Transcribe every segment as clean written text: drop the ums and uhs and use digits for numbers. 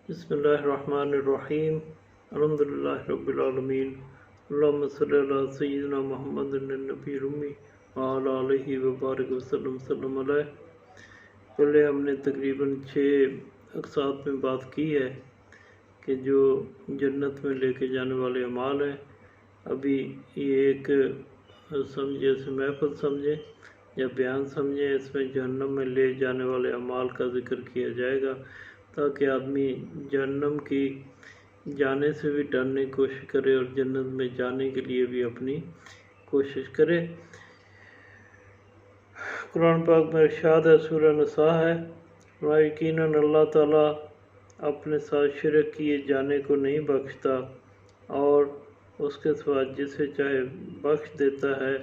بسم اللہ الرحمن الرحیم الحمد للہ رب العالمین اللہم صلی اللہ سیدنا محمد النبی الامی وعلی آلہ وبارک وسلم سلم علیہ۔ پہلے ہم نے تقریباً 6 اقساط میں بات کی ہے کہ جو جنت میں لے کے جانے والے اعمال ہیں۔ ابھی یہ ایک سمجھے اسے محفل سمجھیں یا بیان سمجھیں، اس میں جہنم میں لے جانے والے اعمال کا ذکر کیا جائے گا تاکہ آدمی جہنم کی جانے سے بھی ڈرنے کی کوشش کرے اور جنت میں جانے کے لیے بھی اپنی کوشش کرے۔ قرآن پاک میں ارشاد ہے، سورہ نساء ہے، یقیناً اللہ تعالیٰ اپنے ساتھ شرک کیے جانے کو نہیں بخشتا اور اس کے سوا جسے چاہے بخش دیتا ہے،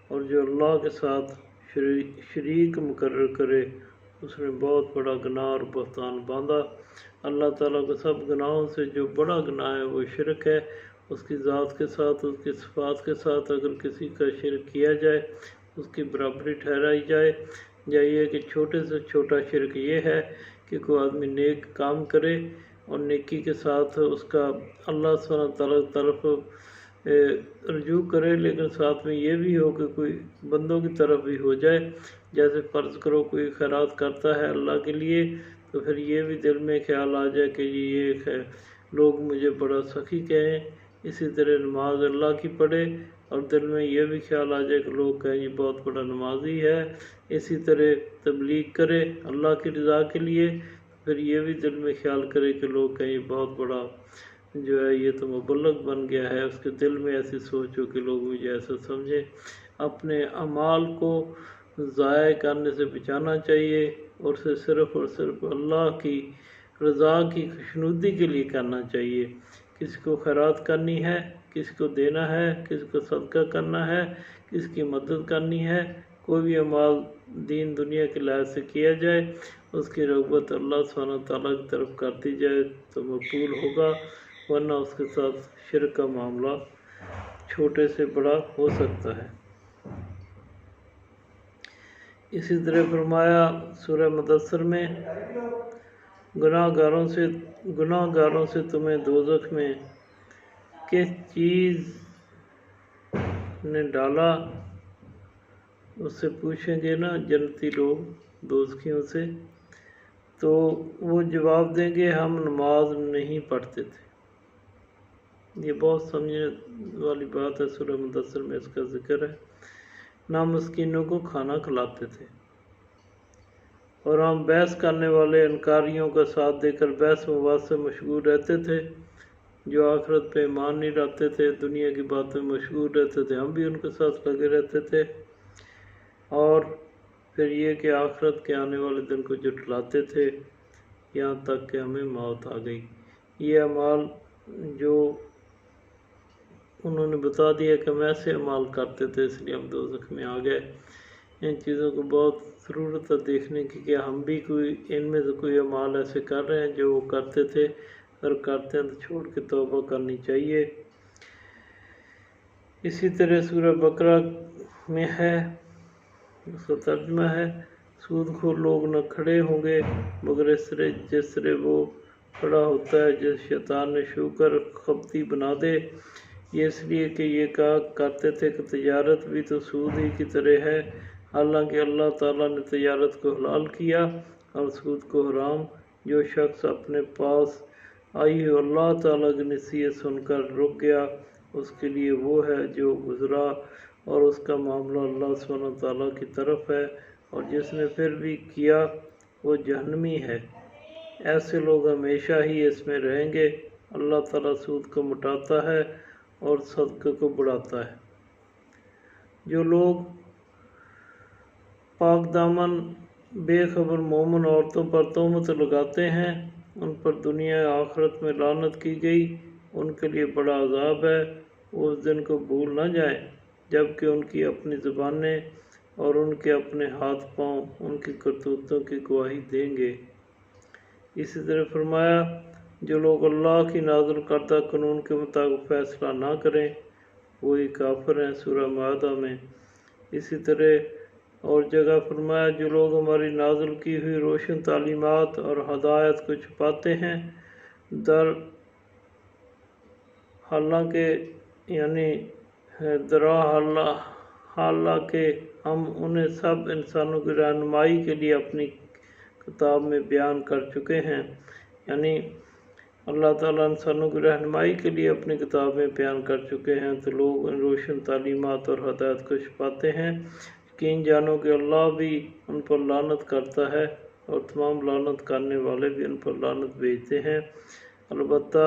اور جو اللہ کے ساتھ شریک مقرر کرے اس نے بہت بڑا گناہ اور بہتان باندھا۔ اللہ تعالیٰ کو سب گناہوں سے جو بڑا گناہ ہے وہ شرک ہے۔ اس کی ذات کے ساتھ، اس کی صفات کے ساتھ اگر کسی کا شرک کیا جائے، اس کی برابری ٹھہرائی جائے، یا یہ کہ چھوٹے سے چھوٹا شرک یہ ہے کہ کوئی آدمی نیک کام کرے اور نیکی کے ساتھ اس کا اللہ سبحانہ تعالیٰ کی طرف رجوع کرے، لیکن ساتھ میں یہ بھی ہو کہ کوئی بندوں کی طرف بھی ہو جائے۔ جیسے فرض کرو کوئی خیرات کرتا ہے اللہ کے لیے، تو پھر یہ بھی دل میں خیال آ جائے کہ یہ لوگ مجھے بڑا سخی کہیں۔ اسی طرح نماز اللہ کی پڑھے اور دل میں یہ بھی خیال آ جائے کہ لوگ کہیں یہ بہت بڑا نمازی ہے۔ اسی طرح تبلیغ کرے اللہ کی رضا کے لیے، پھر یہ بھی دل میں خیال کرے کہ لوگ کہیں یہ بہت بڑا جو ہے یہ تو مبلغ بن گیا ہے، اس کے دل میں ایسی سوچ ہو کہ لوگ مجھے ایسا سمجھیں۔ اپنے اعمال کو ضائع کرنے سے بچانا چاہیے اور اسے صرف اور صرف اللہ کی رضا کی خوشنودی کے لیے کرنا چاہیے۔ کسی کو خیرات کرنی ہے، کسی کو دینا ہے، کسی کو صدقہ کرنا ہے، کسی کی مدد کرنی ہے، کوئی بھی اعمال دین دنیا کے لحاظ سے کیا جائے، اس کی رغبت اللہ سبحانہ تعالیٰ کی طرف کر دی جائے تو مقبول ہوگا، ورنہ اس کے ساتھ شرک کا معاملہ چھوٹے سے بڑا ہو سکتا ہے۔ اسی طرح فرمایا سورہ مدثر میں، گناہ گاروں سے تمہیں دوزخ میں کس چیز نے ڈالا، اس سے پوچھیں گے نا جنتی لوگ دوزخیوں سے، تو وہ جواب دیں گے ہم نماز نہیں پڑھتے تھے۔ یہ بہت سمجھنے والی بات ہے، سورہ مدثر میں اس کا ذکر ہے۔ نہ مسکینوں کو کھانا کھلاتے تھے، اور ہم بحث کرنے والے انکاریوں کا ساتھ دے کر بحث مباحث سے مشغول رہتے تھے۔ جو آخرت پہ ایمان نہیں رکھتے تھے، دنیا کی باتیں مشغول رہتے تھے، ہم بھی ان کے ساتھ لگے رہتے تھے، اور پھر یہ کہ آخرت کے آنے والے دن کو جھٹلاتے تھے، یہاں تک کہ ہمیں موت آ گئی۔ یہ اعمال جو انہوں نے بتا دیا کہ ہم ایسے اعمال کرتے تھے اس لیے ہم دوزخ میں آ گئے۔ ان چیزوں کو بہت ضرورت ہے دیکھنے کی کہ ہم بھی کوئی ان میں سے کوئی اعمال ایسے کر رہے ہیں جو وہ کرتے تھے، اگر کرتے ہیں تو چھوڑ کے توبہ کرنی چاہیے۔ اسی طرح سورہ بقرہ میں ہے، اس کا ترجمہ ہے، سود خور لوگ نہ کھڑے ہوں گے مگر اس طرح جس طرح وہ کھڑا ہوتا ہے جس شیطان نے چھو کر خبتی بنا دے، یہ اس لیے کہ یہ کہا کرتے تھے کہ تجارت بھی تو سود ہی کی طرح ہے، حالانکہ اللہ تعالیٰ نے تجارت کو حلال کیا اور سود کو حرام۔ جو شخص اپنے پاس آئی ہو اللہ تعالیٰ کی نصیحت سن کر رک گیا، اس کے لیے وہ ہے جو گزرا اور اس کا معاملہ اللہ سبحانہ تعالیٰ کی طرف ہے، اور جس نے پھر بھی کیا وہ جہنمی ہے۔ ایسے لوگ ہمیشہ ہی اس میں رہیں گے۔ اللہ تعالیٰ سود کو مٹاتا ہے اور صدقے کو بڑھاتا ہے۔ جو لوگ پاک دامن بے خبر مومن عورتوں پر تہمت لگاتے ہیں، ان پر دنیا آخرت میں لعنت کی گئی، ان کے لیے بڑا عذاب ہے۔ وہ اس دن کو بھول نہ جائیں جبکہ ان کی اپنی زبانیں اور ان کے اپنے ہاتھ پاؤں ان کی کرتوتوں کی گواہی دیں گے۔ اسی طرح فرمایا، جو لوگ اللہ کی نازل کردہ قانون کے مطابق فیصلہ نہ کریں وہی کافر ہیں، سورہ مائدہ میں۔ اسی طرح اور جگہ فرمایا، جو لوگ ہماری نازل کی ہوئی روشن تعلیمات اور ہدایت کو چھپاتے ہیں در حالانکہ یعنی حالانکہ ہم انہیں سب انسانوں کی رہنمائی کے لیے اپنی کتاب میں بیان کر چکے ہیں، یعنی اللہ تعالیٰ انسانوں کی رہنمائی کے لیے اپنی کتاب میں بیان کر چکے ہیں، تو لوگ ان روشن تعلیمات اور ہدایت کو چھپاتے ہیں۔ یقین جانو کہ اللہ بھی ان پر لعنت کرتا ہے اور تمام لعنت کرنے والے بھی ان پر لعنت بھیجتے ہیں۔ البتہ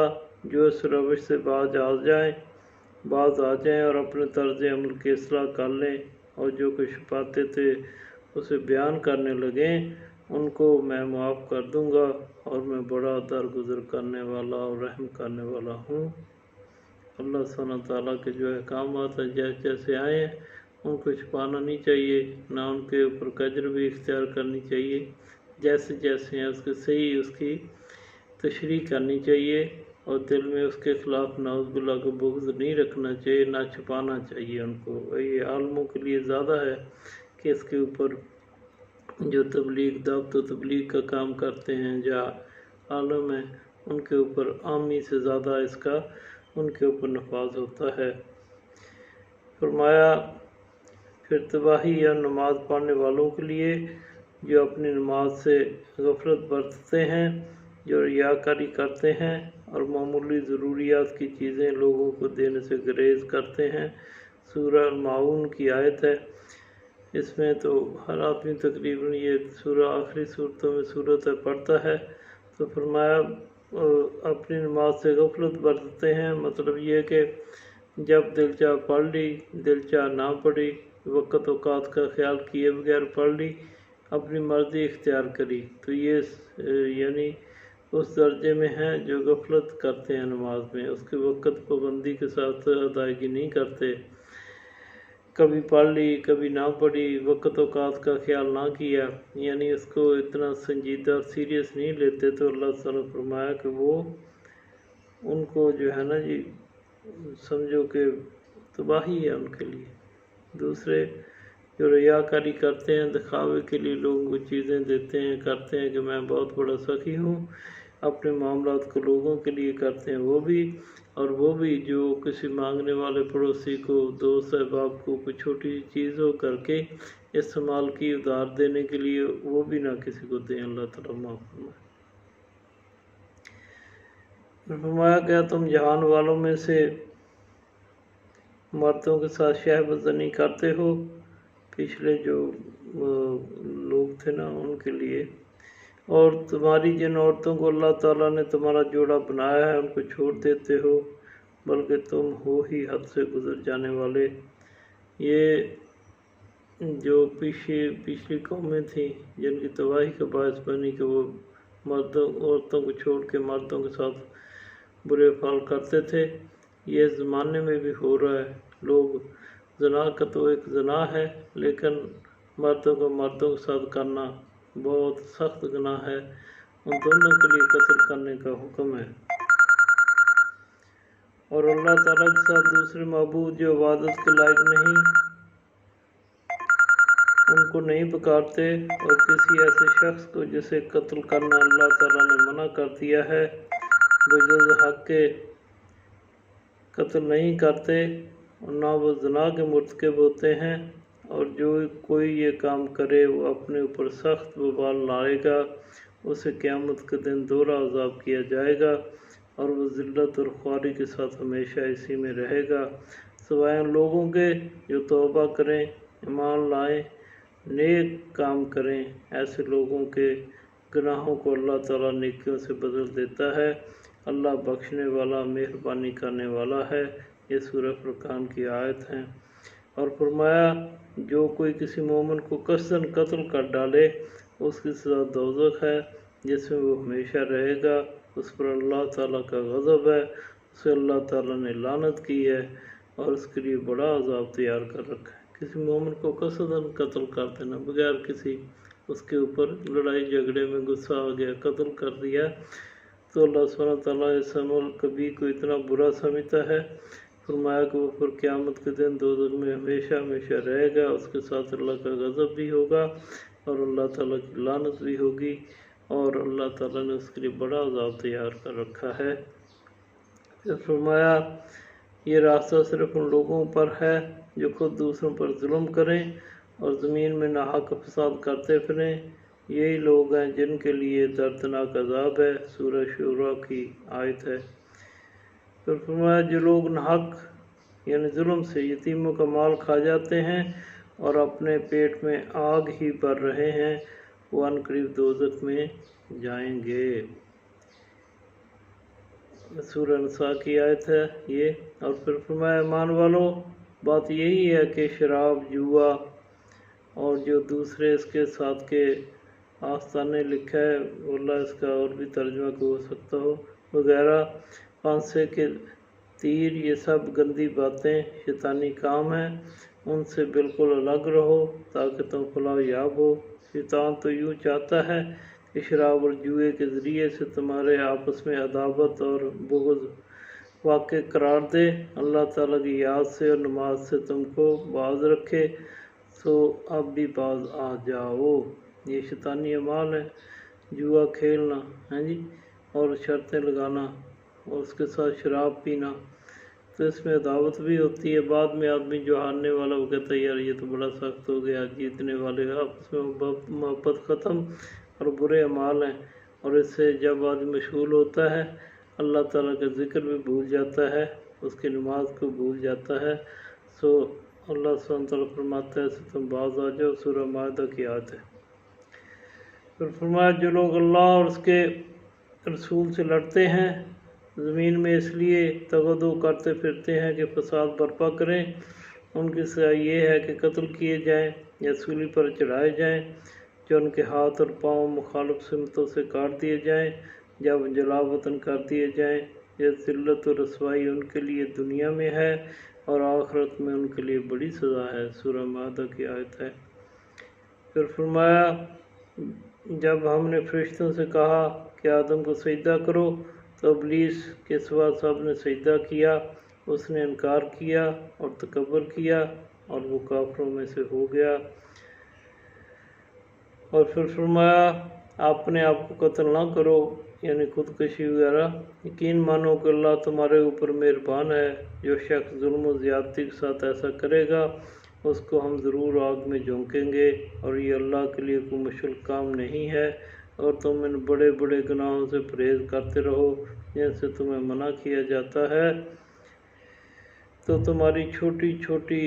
جو اس روش سے باز آ جائیں اور اپنے طرز عمل کی اصلاح کر لیں اور جو کچھ چھپاتے تھے اسے بیان کرنے لگیں، ان کو میں معاف کر دوں گا اور میں بڑا درگزر کرنے والا اور رحم کرنے والا ہوں۔ اللہ سبحانہ تعالیٰ کے جو احکامات ہیں جیسے آئے ہیں ان کو چھپانا نہیں چاہیے، نہ ان کے اوپر کجر بھی اختیار کرنی چاہیے، جیسے ہیں اس کے صحیح اس کی تشریح کرنی چاہیے، اور دل میں اس کے خلاف نعوذ باللہ کو بغض نہیں رکھنا چاہیے، نہ چھپانا چاہیے ان کو۔ یہ عالموں کے لیے زیادہ ہے کہ اس کے اوپر جو دعوت و تبلیغ کا کام کرتے ہیں یا عالم ہیں ان کے اوپر عامی سے زیادہ اس کا ان کے اوپر نفاذ ہوتا ہے۔ فرمایا پھر تباہی یا نماز پڑھنے والوں کے لیے جو اپنی نماز سے غفلت برتتے ہیں، جو ریاکاری کرتے ہیں اور معمولی ضروریات کی چیزیں لوگوں کو دینے سے گریز کرتے ہیں۔ سورہ الماعون کی آیت ہے، اس میں تو ہر آدمی تقریباً یہ سورہ آخری صورتوں میں صورت پڑھتا ہے۔ تو فرمایا اپنی نماز سے غفلت برتتے ہیں، مطلب یہ کہ جب دل چاہ پڑھ لی، دل چاہ نہ پڑھی، وقت اوقات کا خیال کیے بغیر پڑھ لی، اپنی مرضی اختیار کری، تو یہ یعنی اس درجے میں ہیں جو غفلت کرتے ہیں نماز میں، اس کے وقت پابندی کے ساتھ ادائیگی نہیں کرتے، کبھی پڑھ لی کبھی نہ پڑھی، وقت اوقات کا خیال نہ کیا، یعنی اس کو اتنا سنجیدہ سیریس نہیں لیتے، تو اللہ تعالیٰ نے فرمایا کہ وہ ان کو جو ہے نا جی سمجھو کہ تباہی ہے ان کے لیے۔ دوسرے جو ریاکاری کرتے ہیں، دکھاوے کے لیے لوگوں کو چیزیں دیتے ہیں، کرتے ہیں کہ میں بہت بڑا سخی ہوں، اپنے معاملات کو لوگوں کے لیے کرتے ہیں، وہ بھی جو کسی مانگنے والے پڑوسی کو، دوست احباب کو کوئی چھوٹی چیز ہو کر کے استعمال کی ادھار دینے کے لیے، وہ بھی نہ کسی کو دیں، اللہ تعالیٰ معاف فرمائے۔ فرمایا کیا تم جہان والوں میں سے مردوں کے ساتھ شہوت زنی کرتے ہو؟ پچھلے جو لوگ تھے نا ان کے لیے، اور تمہاری جن عورتوں کو اللہ تعالیٰ نے تمہارا جوڑا بنایا ہے ان کو چھوڑ دیتے ہو، بلکہ تم ہو ہی حد سے گزر جانے والے۔ یہ جو پچھلی قومیں تھیں جن کی تباہی کا باعث بنی کہ وہ عورتوں کو چھوڑ کے مردوں کے ساتھ برے افعال کرتے تھے، یہ زمانے میں بھی ہو رہا ہے۔ لوگ زنا کا تو ایک زنا ہے، لیکن مردوں کو مردوں کے ساتھ کرنا بہت سخت گناہ ہے، ان دونوں کے لیے قتل کرنے کا حکم ہے۔ اور اللہ تعالیٰ کے ساتھ دوسرے معبود جو عبادت کے لائق نہیں ان کو نہیں پکارتے، اور کسی ایسے شخص کو جسے قتل کرنا اللہ تعالیٰ نے منع کر دیا ہے بجز حق کے قتل نہیں کرتے، اور نہ وہ زنا کے مرتکب ہوتے ہیں، اور جو کوئی یہ کام کرے وہ اپنے اوپر سخت وبال لائے گا، اسے قیامت کے دن دوہرا عذاب کیا جائے گا اور وہ ذلت اور خواری کے ساتھ ہمیشہ اسی میں رہے گا، سوائے ان لوگوں کے جو توبہ کریں، ایمان لائیں، نیک کام کریں، ایسے لوگوں کے گناہوں کو اللہ تعالیٰ نیکیوں سے بدل دیتا ہے، اللہ بخشنے والا مہربانی کرنے والا ہے۔ یہ سورہ فرقان کی آیت ہیں۔ اور فرمایا جو کوئی کسی مومن کو قصداً قتل کر ڈالے اس کی سزا دوزخ ہے جس میں وہ ہمیشہ رہے گا، اس پر اللہ تعالیٰ کا غضب ہے، اسے اللہ تعالیٰ نے لعنت کی ہے اور اس کے لیے بڑا عذاب تیار کر رکھا ہے۔ کسی مومن کو قصداً قتل کر دینا، بغیر کسی اس کے اوپر لڑائی جھگڑے میں غصہ آ گیا قتل کر دیا، تو اللہ سبحانہ تعالیٰ اس عمل کبھی کو اتنا برا سمجھتا ہے، فرمایا کہ وہ پھر قیامت کے دن دوزخ میں ہمیشہ ہمیشہ رہے گا، اس کے ساتھ اللہ کا غضب بھی ہوگا اور اللہ تعالیٰ کی لعنت بھی ہوگی، اور اللہ تعالیٰ نے اس کے لیے بڑا عذاب تیار کر رکھا ہے۔ پھر فرمایا یہ راستہ صرف ان لوگوں پر ہے جو خود دوسروں پر ظلم کریں اور زمین میں ناحق فساد کرتے پھریں، یہی لوگ ہیں جن کے لیے دردناک عذاب ہے۔ سورہ شورا کی آیت ہے۔ پھر فرمایا جو لوگ ناحق یعنی ظلم سے یتیموں کا مال کھا جاتے ہیں اور اپنے پیٹ میں آگ ہی بھر رہے ہیں، وہ عنقریب دوزخ میں جائیں گے۔ سورہ نساء کی آیت ہے یہ۔ اور پھر فرمایا ایمان والو، بات یہی ہے کہ شراب، جوا اور جو دوسرے اس کے ساتھ کے آستانے لکھا ہے، واللہ اس کا اور بھی ترجمہ کو ہو سکتا ہو، وغیرہ، پھانسے کے تیر، یہ سب گندی باتیں شیطانی کام ہیں، ان سے بالکل الگ رہو تاکہ تم فلاح یاب ہو۔ شیطان تو یوں چاہتا ہے کہ شراب اور جوئے کے ذریعے سے تمہارے آپس میں عداوت اور بغض واقع قرار دے، اللہ تعالیٰ کی یاد سے اور نماز سے تم کو باز رکھے، تو اب بھی باز آ جاؤ۔ یہ شیطانی اعمال ہے، جوا کھیلنا اور شرطیں لگانا اور اس کے ساتھ شراب پینا، تو اس میں عداوت بھی ہوتی ہے۔ بعد میں آدمی جو ہارنے والا وہ کہتا ہے یار یہ تو بڑا سخت ہو گیا، جیتنے والے آپس میں محبت ختم اور برے اعمال ہیں، اور اس سے جب آدمی مشغول ہوتا ہے اللہ تعالیٰ کا ذکر بھی بھول جاتا ہے، اس کی نماز کو بھول جاتا ہے، سو اللہ سبحانہ تعالیٰ فرماتا ہے سے تم باز آ جاؤ۔ سورہ مائدہ کی آیت ہے۔ پھر فرمایا جو لوگ اللہ اور اس کے رسول سے لڑتے ہیں زمین میں اس لیے تغدو کرتے پھرتے ہیں کہ فساد برپا کریں، ان کی سزا یہ ہے کہ قتل کیے جائیں یا سولی پر چڑھائے جائیں، جو ان کے ہاتھ اور پاؤں مخالف سمتوں سے کاٹ دیے جائیں، جب جلا وطن کر دیے جائیں۔ یہ ذلت و رسوائی ان کے لیے دنیا میں ہے اور آخرت میں ان کے لیے بڑی سزا ہے۔ سورہ مائدہ کی آیت ہے۔ پھر فرمایا جب ہم نے فرشتوں سے کہا کہ آدم کو سجدہ کرو تو ابلیس کے سوا سب نے سجدہ کیا، اس نے انکار کیا اور تکبر کیا اور وہ کافروں میں سے ہو گیا۔ اور پھر فرمایا اپنے آپ کو قتل نہ کرو یعنی خودکشی وغیرہ، یقین مانو کہ اللہ تمہارے اوپر مہربان ہے، جو شخص ظلم و زیادتی کے ساتھ ایسا کرے گا اس کو ہم ضرور آگ میں جھونکیں گے، اور یہ اللہ کے لیے کوئی مشکل کام نہیں ہے۔ اور تم ان بڑے بڑے گناہوں سے پرہیز کرتے رہو جن سے تمہیں منع کیا جاتا ہے، تو تمہاری چھوٹی چھوٹی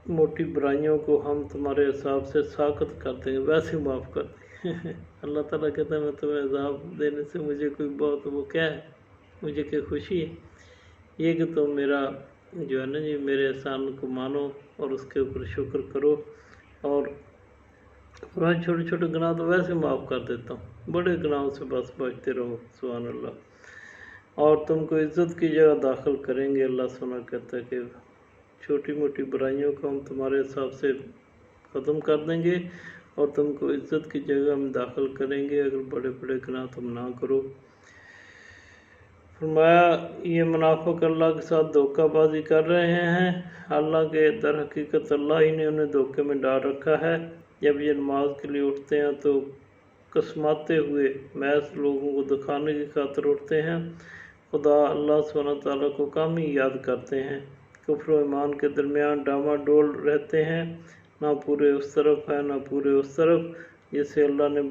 موٹی برائیوں کو ہم تمہارے حساب سے ساقط کر دیں گے، ویسے معاف کر دیں گے۔ اللہ تعالیٰ کہتا ہے میں تمہیں عذاب دینے سے مجھے کوئی بہت وہ کیا ہے، مجھے کوئی خوشی ہے، یہ کہ تم میرا جو ہے نا میرے احسان کو مانو اور اس کے اوپر شکر کرو، اور چھوٹے چھوٹے گناہ تو ویسے معاف کر دیتا ہوں، بڑے گناہوں سے بس بچتے رہو۔ سبحان اللہ۔ اور تم کو عزت کی جگہ داخل کریں گے، اللہ سبحانہ کہتا ہے کہ چھوٹی موٹی برائیوں کو ہم تمہارے حساب سے ختم کر دیں گے اور تم کو عزت کی جگہ ہم داخل کریں گے اگر بڑے بڑے گناہ تم نہ کرو۔ فرمایا یہ منافق اللہ کے ساتھ دھوکہ بازی کر رہے ہیں، اللہ کے در حقیقت اللہ ہی نے انہیں دھوکے میں ڈال رکھا ہے۔ جب یہ نماز کے لیے اٹھتے ہیں تو کسماتے ہوئے محض لوگوں کو دکھانے کی خاطر اٹھتے ہیں، خدا اللہ سبحانہ تعالیٰ کو کم ہی یاد کرتے ہیں، کفر و ایمان کے درمیان ڈاما ڈول رہتے ہیں، نہ پورے اس طرف ہے نہ پورے اس طرف، جسے اللہ نے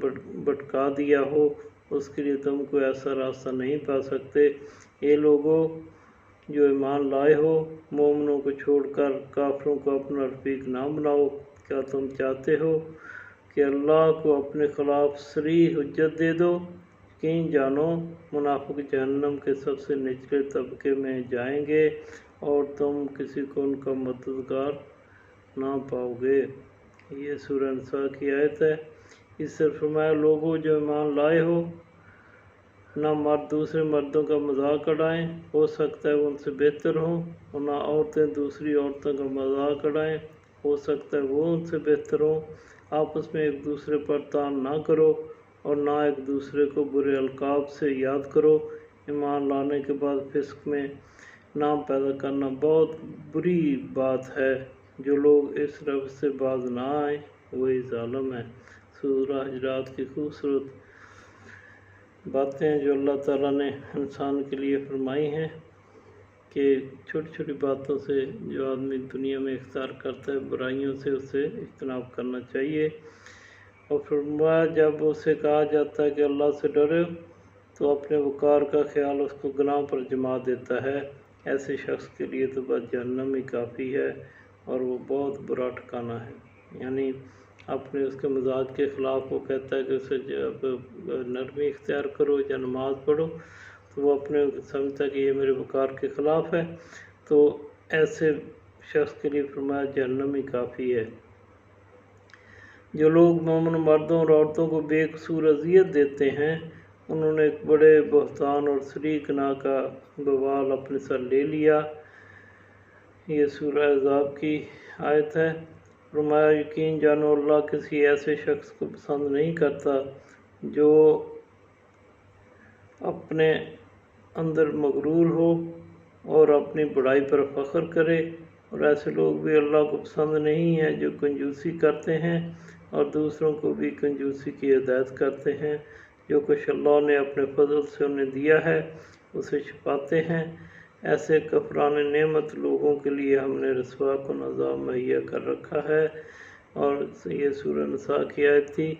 بھٹکا دیا ہو اس کے لیے تم کو ایسا راستہ نہیں پا سکتے۔ یہ لوگوں جو ایمان لائے ہو، مومنوں کو چھوڑ کر کافروں کو اپنا رفیق نہ بناؤ، کیا تم چاہتے ہو کہ اللہ کو اپنے خلاف صریح حجت دے دو؟ یقین جانو منافق جہنم کے سب سے نچلے طبقے میں جائیں گے اور تم کسی کو ان کا مددگار نہ پاؤ گے۔ یہ سورہ نساء کی آیت ہے۔ اس سے فرمایا لوگوں جو ایمان لائے ہو، نہ مرد دوسرے مردوں کا مذاق اڑائیں، ہو سکتا ہے وہ ان سے بہتر ہوں، اور نہ عورتیں دوسری عورتوں کا مذاق اڑائیں، ہو سکتا ہے وہ ان سے بہتر ہوں۔ آپس میں ایک دوسرے پر تان نہ کرو اور نہ ایک دوسرے کو برے القاب سے یاد کرو۔ ایمان لانے کے بعد فسق میں نام پیدا کرنا بہت بری بات ہے، جو لوگ اس روش سے باز نہ آئیں وہی ظالم ہے۔ سورہ حجرات کی خوبصورت باتیں ہیں جو اللہ تعالیٰ نے انسان کے لیے فرمائی ہیں کہ چھوٹی چھوٹی باتوں سے جو آدمی دنیا میں اختیار کرتا ہے برائیوں سے اسے اجتناب کرنا چاہیے۔ اور فرمایا جب اسے کہا جاتا ہے کہ اللہ سے ڈرے تو اپنے وقار کا خیال اس کو گناہ پر جما دیتا ہے، ایسے شخص کے لیے تو بس جہنم ہی کافی ہے اور وہ بہت برا ٹھکانہ ہے۔ یعنی اپنے اس کے مزاج کے خلاف وہ کہتا ہے کہ اسے جب نرمی اختیار کرو یا نماز پڑھو تو وہ اپنے سمجھتا ہے کہ یہ میرے وقار کے خلاف ہے، تو ایسے شخص کے لیے فرمایا جہنم ہی کافی ہے۔ جو لوگ مومن مردوں اور عورتوں کو بے قصور اذیت دیتے ہیں انہوں نے ایک بڑے بہتان اور صریح گناہ کا بوال اپنے سر لے لیا۔ یہ سورہ احزاب کی آیت ہے۔ فرمایا یقین جانو اللہ کسی ایسے شخص کو پسند نہیں کرتا جو اپنے اندر مغرور ہو اور اپنی بڑائی پر فخر کرے، اور ایسے لوگ بھی اللہ کو پسند نہیں ہیں جو کنجوسی کرتے ہیں اور دوسروں کو بھی کنجوسی کی ہدایت کرتے ہیں۔ جو کچھ اللہ نے اپنے فضل سے انہیں دیا ہے اسے چھپاتے ہیں، ایسے کفران نعمت لوگوں کے لیے ہم نے رسوا کن عذاب مہیا کر رکھا ہے۔ اور یہ سورہ نساء کی آیت تھی۔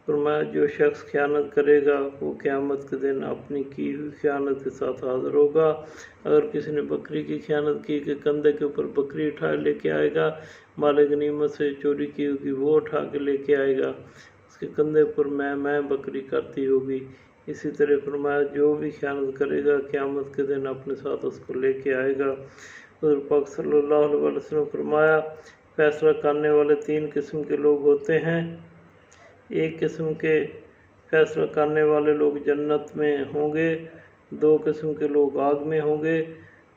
فرمایا جو شخص خیانت کرے گا وہ قیامت کے دن اپنی کی ہوئی خیانت کے ساتھ حاضر ہوگا۔ اگر کسی نے بکری کی خیانت کی کہ کندھے کے اوپر بکری اٹھا لے کے آئے گا، مال غنیمت سے چوری کی ہوگی وہ اٹھا کے لے کے آئے گا، اس کے کندھے پر میں بکری کرتی ہوگی۔ اسی طرح فرمایا جو بھی خیانت کرے گا قیامت کے دن اپنے ساتھ اس کو لے کے آئے گا۔ حضور پاک صلی اللہ علیہ وسلم فرمایا فیصلہ کرنے والے 3 قسم کے لوگ ہوتے ہیں۔ ایک قسم کے فیصلہ کرنے والے لوگ جنت میں ہوں گے، 2 قسم کے لوگ آگ میں ہوں گے۔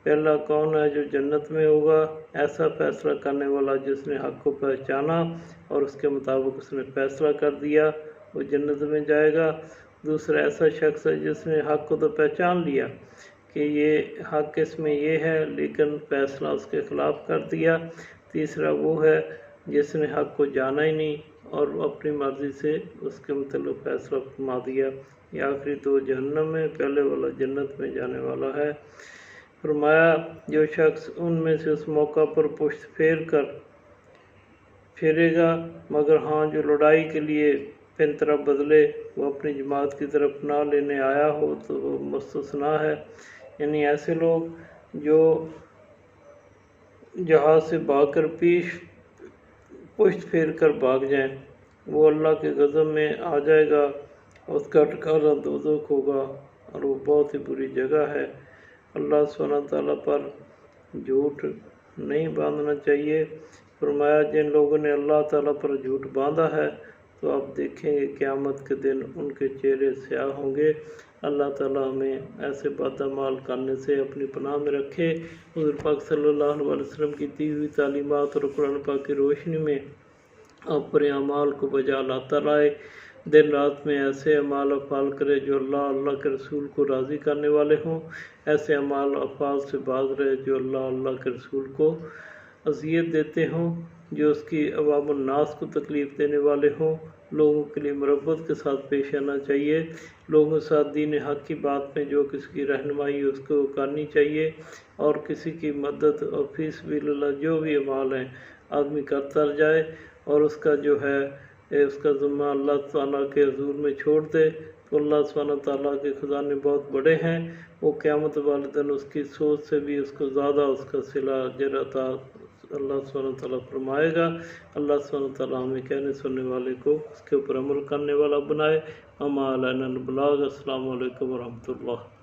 پہلا کون ہے جو جنت میں ہوگا؟ ایسا فیصلہ کرنے والا جس نے حق کو پہچانا اور اس کے مطابق اس نے فیصلہ کر دیا، وہ جنت میں جائے گا۔ دوسرا ایسا شخص ہے جس نے حق کو تو پہچان لیا کہ یہ حق اس میں یہ ہے لیکن فیصلہ اس کے خلاف کر دیا۔ تیسرا وہ ہے جس نے حق کو جانا ہی نہیں اور اپنی مرضی سے اس کے متعلق فیصلہ فرما دیا۔ یہ آخری 2 جہنم میں، پہلے والا جنت میں جانے والا ہے۔ فرمایا جو شخص ان میں سے اس موقع پر پشت پھیرے گا مگر ہاں جو لڑائی کے لیے پن طرف بدلے، وہ اپنی جماعت کی طرف نہ لینے آیا ہو تو وہ مستثنا ہے۔ یعنی ایسے لوگ جو جہاد سے بھاگ کر پشت پھیر کر بھاگ جائیں وہ اللہ کے غضب میں آ جائے گا، اس کا ٹھکانہ دوزخ ہوگا اور وہ بہت ہی بری جگہ ہے۔ اللہ سبحانہ تعالیٰ پر جھوٹ نہیں باندھنا چاہیے۔ فرمایا جن لوگوں نے اللہ تعالیٰ پر جھوٹ باندھا ہے تو آپ دیکھیں گے قیامت کے دن ان کے چہرے سیاہ ہوں گے۔ اللہ تعالیٰ ہمیں ایسے بد اعمال کرنے سے اپنی پناہ میں رکھے۔ حضور پاک صلی اللہ علیہ وسلم کی دی ہوئی تعلیمات اور قرآن پاک کی روشنی میں اپنے اعمال کو بجا لاتا لائے، دن رات میں ایسے اعمال افعال کرے جو اللہ کے رسول کو راضی کرنے والے ہوں، ایسے اعمال افعال سے باز رہے جو اللہ کے رسول کو اذیت دیتے ہوں، جو اس کی عوام الناس کو تکلیف دینے والے ہوں۔ لوگوں کے لیے مربت کے ساتھ پیش آنا چاہیے، لوگوں کے ساتھ دین حق کی بات میں جو کسی کی رہنمائی اس کو کرنی چاہیے، اور کسی کی مدد اور فی سبیل اللہ جو بھی اعمال ہیں آدمی کرتا جائے اور اس کا جو ہے اس کا ذمہ اللہ تعالیٰ کے حضور میں چھوڑ دے تو اللہ سبحانہ تعالیٰ کے خزانے بہت بڑے ہیں، وہ قیامت والے دن اس کی سوچ سے بھی اس کو زیادہ اس کا صلہ اجر عطا اللہ سبحانہ تعالیٰ فرمائے گا۔ اللہ سبحانہ تعالیٰ ہمیں کہنے سننے والے کو اس کے اوپر عمل کرنے والا بنائے۔ وما علینا البلاغ۔ السلام علیکم ورحمۃ اللہ۔